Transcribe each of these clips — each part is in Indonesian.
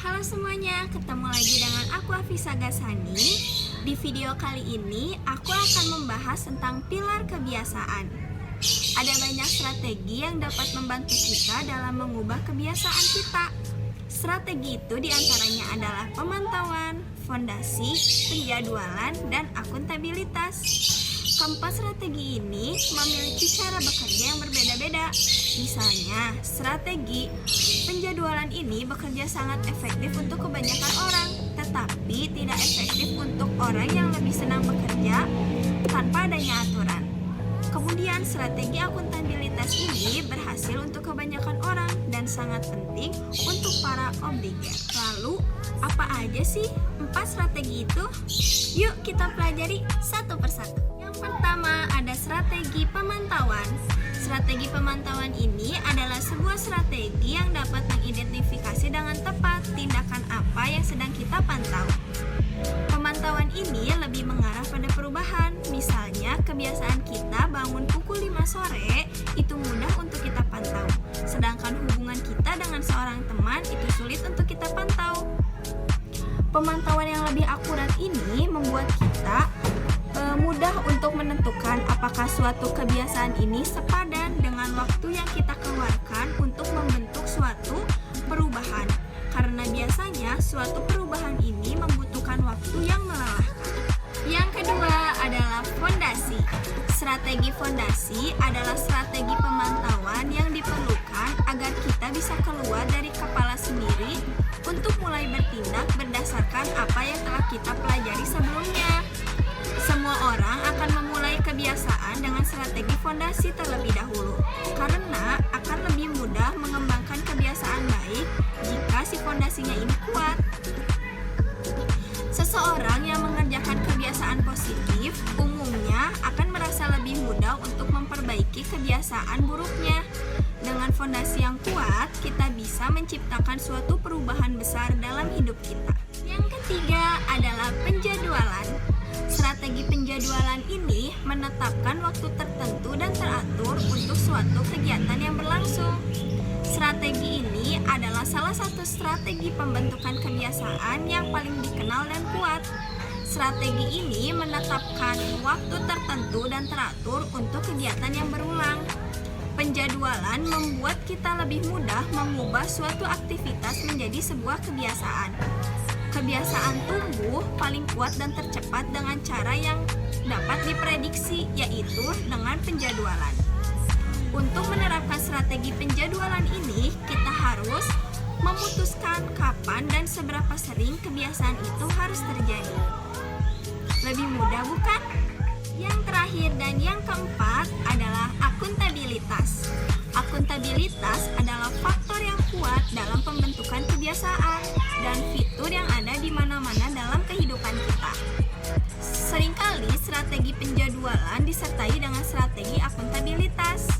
Halo semuanya, ketemu lagi dengan aku Afisa Gasani. Di video kali ini, aku akan membahas tentang pilar kebiasaan. Ada banyak strategi yang dapat membantu kita dalam mengubah kebiasaan kita. Strategi itu diantaranya adalah pemantauan, fondasi, penjadwalan, dan akuntabilitas. Keempat strategi ini memiliki cara bekerja yang berbeda-beda. Misalnya, strategi penjadwalan ini bekerja sangat efektif untuk kebanyakan orang, tetapi tidak efektif untuk orang yang lebih senang bekerja tanpa adanya aturan. Kemudian, strategi akuntabilitas ini berhasil untuk kebanyakan orang dan sangat penting untuk para obliger. Lalu, apa aja sih 4 strategi itu? Yuk kita pelajari satu persatu. Yang pertama ada strategi pemantauan. Strategi pemantauan ini adalah sebuah strategi yang dapat mengidentifikasi dengan tepat tindakan apa yang sedang kita pantau. Pemantauan ini lebih mengarah pada perubahan. Misalnya, kebiasaan kita bangun pukul 5 sore itu mudah untuk kita pantau. Sedangkan hubungan kita dengan seorang teman itu sulit untuk kita pantau. Pemantauan yang lebih akurat ini membuat kita mudah untuk menentukan apakah suatu kebiasaan ini sepadan dengan waktu yang kita keluarkan untuk membentuk suatu perubahan. Karena biasanya suatu perubahan ini membutuhkan waktu yang melelahkan. Yang kedua adalah fondasi. Strategi fondasi adalah strategi pemantauan yang diperlukan agar kita bisa keluar dari kepala sendiri untuk mulai bertindak berdasarkan apa yang telah kita pelajari sebelumnya. Semua orang akan memulai kebiasaan dengan strategi fondasi terlebih dahulu, karena akan lebih mudah mengembangkan kebiasaan baik jika si fondasinya ini kuat. Seseorang yang mengerjakan kebiasaan positif umumnya akan merasa lebih mudah untuk memperbaiki kebiasaan buruknya. Dengan fondasi yang kuat, kita bisa menciptakan suatu perubahan besar dalam hidup kita. Yang ketiga adalah penjadwalan. Strategi penjadwalan ini menetapkan waktu tertentu dan teratur untuk suatu kegiatan yang berlangsung. Strategi ini adalah salah satu strategi pembentukan kebiasaan yang paling dikenal dan kuat. Strategi ini menetapkan waktu tertentu dan teratur untuk kegiatan yang berulang. Penjadwalan membuat kita lebih mudah mengubah suatu aktivitas menjadi sebuah kebiasaan. Kebiasaan tumbuh paling kuat dan tercepat dengan cara yang dapat diprediksi, yaitu dengan penjadwalan. Untuk menerapkan strategi penjadwalan ini, kita harus memutuskan kapan dan seberapa sering kebiasaan itu harus terjadi. Lebih mudah bukan? Yang terakhir dan yang keempat adalah akuntabilitas. Akuntabilitas adalah faktor yang kuat dalam pembentukan kebiasaan dan fitur yang ada di mana-mana dalam kehidupan kita. Seringkali strategi penjadwalan disertai dengan strategi akuntabilitas.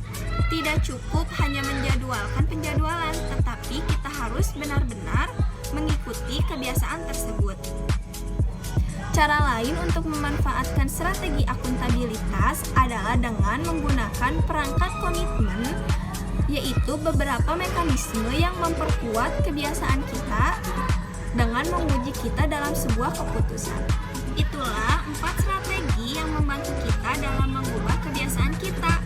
Tidak cukup hanya menjadwalkan penjadwalan, tetapi kita harus benar-benar mengikuti kebiasaan tersebut. Cara lain untuk memanfaatkan strategi akuntabilitas adalah dengan menggunakan perangkat komitmen, yaitu beberapa mekanisme yang memperkuat kebiasaan kita dengan menguji kita dalam sebuah keputusan. Itulah 4 strategi yang membantu kita dalam mengubah kebiasaan kita.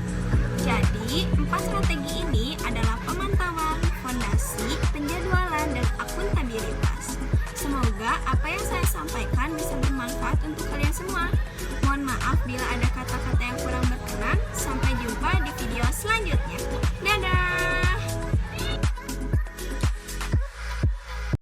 Jadi, 4 strategi ini adalah pemantauan, fondasi, penjadwalan, dan akuntabilitas. Semoga apa yang saya sampaikan bisa bermanfaat untuk kalian semua. Mohon maaf bila ada kata-kata yang kurang berkenan. Sampai jumpa di video selanjutnya.